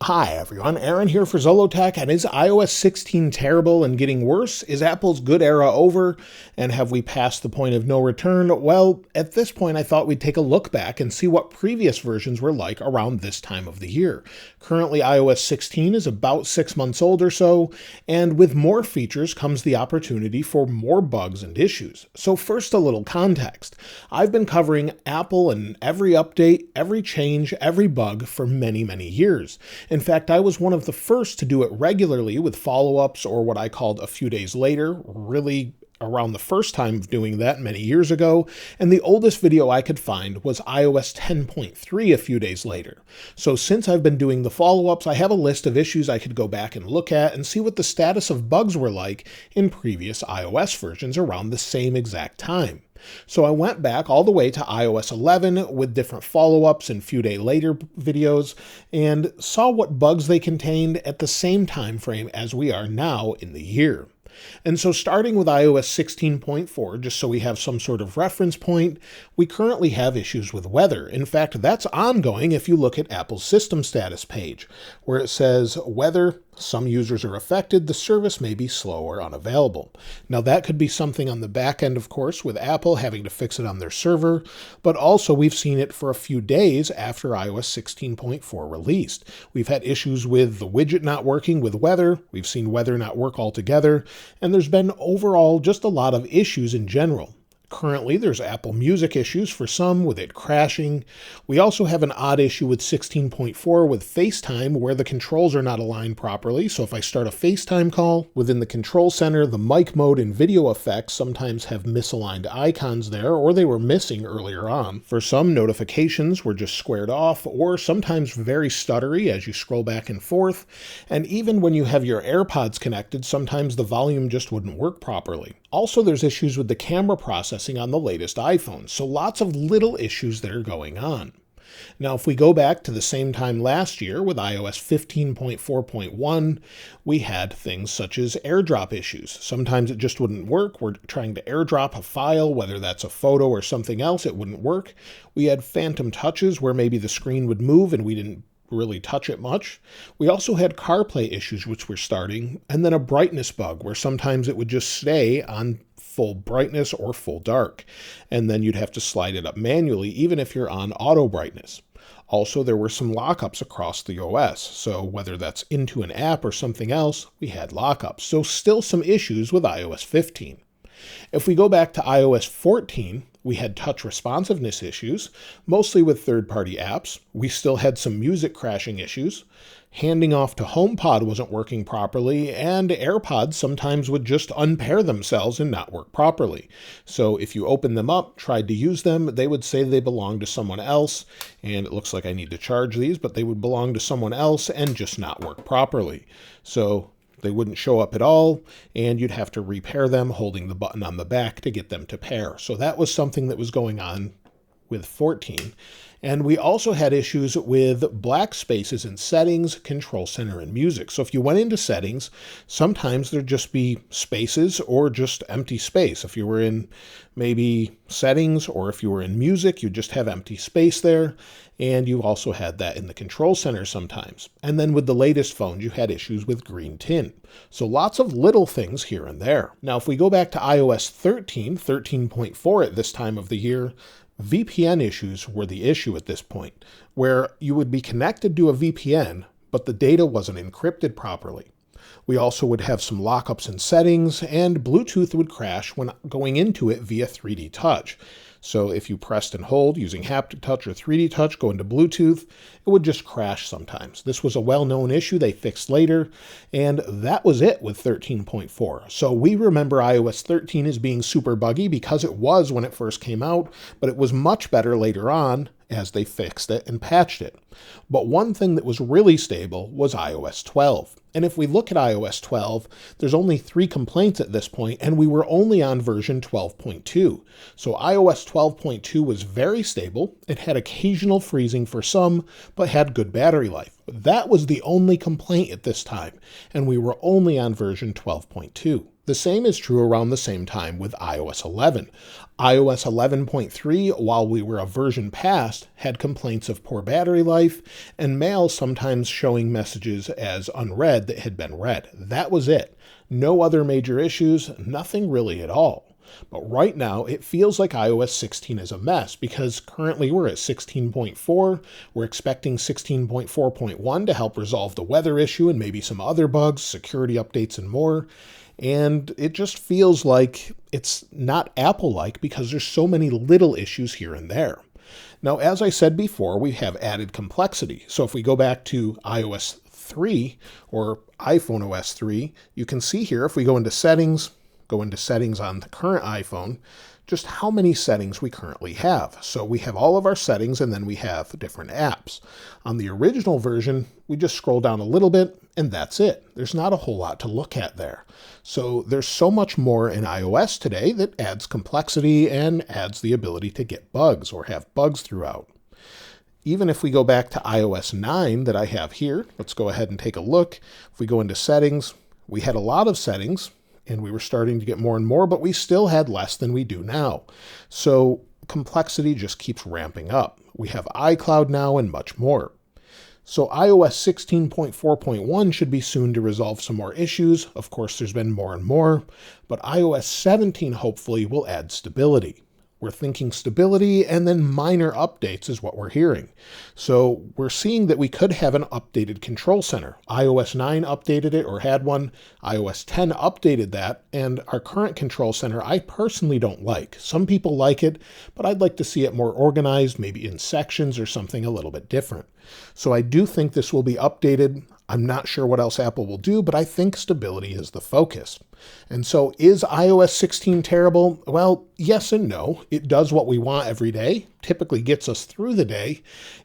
Hi everyone, Aaron here for Zollotech, and is iOS 16 terrible and getting worse? Is Apple's good era over? And have we passed the point of no return? Well, at this point I thought we'd take a look back and see what previous versions were like around this time of the year. Currently iOS 16 is about 6 months old or so, and with more features comes the opportunity for more bugs and issues. So first, a little context. I've been covering Apple and every update, every change, every bug for many years. In fact, I was one of the first to do it regularly with follow-ups, or what I called a few days later, really around the first time of doing that many years ago, and the oldest video I could find was iOS 10.3 a few days later. So since I've been doing the follow-ups, I have a list of issues I could go back and look at and see what the status of bugs were like in previous iOS versions around the same exact time. So I went back all the way to iOS 11 with different follow-ups and few day later videos and saw what bugs they contained at the same time frame as we are now in the year. And so starting with iOS 16.4, just so we have some sort of reference point, we currently have issues with weather. In fact, that's ongoing if you look at Apple's system status page, where it says, weather, some users are affected, the service may be slow or unavailable. Now that could be something on the back end, of course, with Apple having to fix it on their server, but also we've seen it for a few days after iOS 16.4 released. We've had issues with the widget not working with weather, we've seen weather not work altogether, and there's been overall just a lot of issues in general. Currently, there's Apple Music issues for some, with it crashing. We also have an odd issue with 16.4 with FaceTime, where the controls are not aligned properly. So if I start a FaceTime call, within the control center, the mic mode and video effects sometimes have misaligned icons there, or they were missing earlier on. For some, notifications were just squared off, or sometimes very stuttery as you scroll back and forth. And even when you have your AirPods connected, sometimes the volume just wouldn't work properly. Also, there's issues with the camera processing on the latest iPhones, so lots of little issues that are going on. Now, if we go back to the same time last year with iOS 15.4.1, we had things such as AirDrop issues. Sometimes it just wouldn't work. We're trying to AirDrop a file, whether that's a photo or something else, it wouldn't work. We had phantom touches where maybe the screen would move and we didn't really touch it much. We also had CarPlay issues, which were starting, and then a brightness bug where sometimes it would just stay on full brightness or full dark, and then you'd have to slide it up manually even if you're on auto brightness. Also, there were some lockups across the OS, so whether that's into an app or something else, we had lockups. So still some issues with iOS 15. If we go back to iOS 14, we had touch responsiveness issues, mostly with third-party apps. We still had some music crashing issues. Handing off to HomePod wasn't working properly, and AirPods sometimes would just unpair themselves and not work properly. So if you open them up, tried to use them, they would say they belong to someone else, and it looks like I need to charge these, but they would belong to someone else and just not work properly. So they wouldn't show up at all, and you'd have to repair them holding the button on the back to get them to pair. So that was something that was going on with 14. And we also had issues with black spaces in settings, control center, and music. So if you went into settings, sometimes there'd just be spaces or just empty space. If you were in maybe settings or if you were in music, you just have empty space there. And you also had that in the control center sometimes. And then with the latest phones, you had issues with green tint. So lots of little things here and there. Now, if we go back to iOS 13.4 at this time of the year, VPN issues were the issue at this point, where you would be connected to a VPN, but the data wasn't encrypted properly. We also would have some lockups in settings, and Bluetooth would crash when going into it via 3D Touch. So if you pressed and hold using haptic touch or 3D touch, go into Bluetooth, it would just crash sometimes. This was a well-known issue they fixed later, and that was it with 13.4. So we remember iOS 13 as being super buggy because it was when it first came out, but it was much better later on as they fixed it and patched it. But one thing that was really stable was iOS 12. And if we look at iOS 12, there's only 3 complaints at this point, and we were only on version 12.2. So iOS 12.2 was very stable. It had occasional freezing for some, but had good battery life. But that was the only complaint at this time, and we were only on version 12.2. The same is true around the same time with iOS 11. iOS 11.3, while we were a version past, had complaints of poor battery life and mail sometimes showing messages as unread that had been read. That was it. No other major issues, nothing really at all. But right now, it feels like iOS 16 is a mess because currently we're at 16.4. We're expecting 16.4.1 to help resolve the weather issue and maybe some other bugs, security updates, and more. And it just feels like it's not Apple-like because there's so many little issues here and there. Now, as I said before, we have added complexity. So if we go back to iOS 3 or iPhone OS 3, you can see here if we go into settings on the current iPhone, just how many settings we currently have. So we have all of our settings and then we have different apps. On the original version, we just scroll down a little bit and that's it. There's not a whole lot to look at there. So there's so much more in iOS today that adds complexity and adds the ability to get bugs or have bugs throughout. Even if we go back to iOS 9 that I have here, let's go ahead and take a look. If we go into settings, we had a lot of settings and we were starting to get more and more, but we still had less than we do now. So complexity just keeps ramping up. We have iCloud now and much more. So iOS 16.4.1 should be soon to resolve some more issues. Of course, there's been more and more, but iOS 17 hopefully will add stability. We're thinking stability and then minor updates is what we're hearing. So we're seeing that we could have an updated control center. iOS 9 updated it or had one. iOS 10 updated that. And our current control center, I personally don't like. Some people like it, but I'd like to see it more organized, maybe in sections or something a little bit different. So I do think this will be updated. I'm not sure what else Apple will do, but I think stability is the focus. And so is iOS 16 terrible? Well, yes and no. It does what we want every day, typically gets us through the day,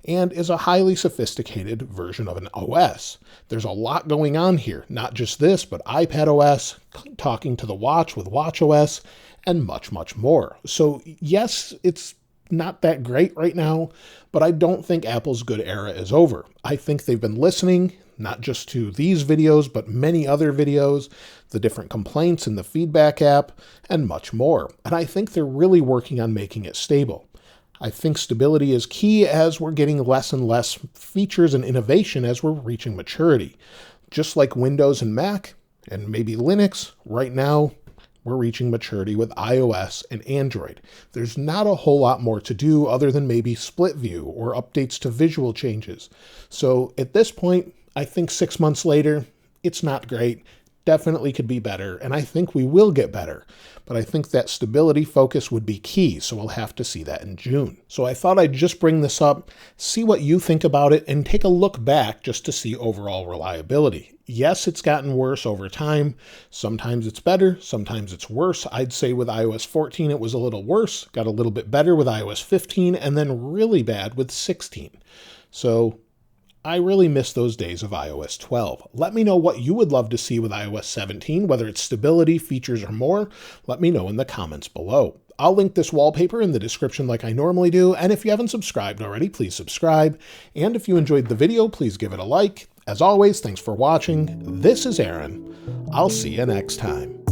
and is a highly sophisticated version of an OS. There's a lot going on here, not just this, but iPadOS, talking to the watch with watchOS, and much, much more. So yes, it's not that great right now, but I don't think Apple's good era is over. I think they've been listening, not just to these videos, but many other videos, the different complaints in the feedback app, and much more. And I think they're really working on making it stable. I think stability is key as we're getting less and less features and innovation as we're reaching maturity. Just like Windows and Mac, and maybe Linux, right now, we're reaching maturity with iOS and Android. There's not a whole lot more to do other than maybe split view or updates to visual changes. So at this point, I think 6 months later, it's not great. Definitely could be better, and I think we will get better. But I think that stability focus would be key, so we'll have to see that in June. So I thought I'd just bring this up, see what you think about it, and take a look back just to see overall reliability. Yes, it's gotten worse over time. Sometimes it's better, sometimes it's worse. I'd say with iOS 14 it was a little worse, got a little bit better with iOS 15, and then really bad with 16. So I really miss those days of iOS 12. Let me know what you would love to see with iOS 17, whether it's stability, features, or more. Let me know in the comments below. I'll link this wallpaper in the description like I normally do, and if you haven't subscribed already, please subscribe. And if you enjoyed the video, please give it a like. As always, thanks for watching. This is Aaron. I'll see you next time.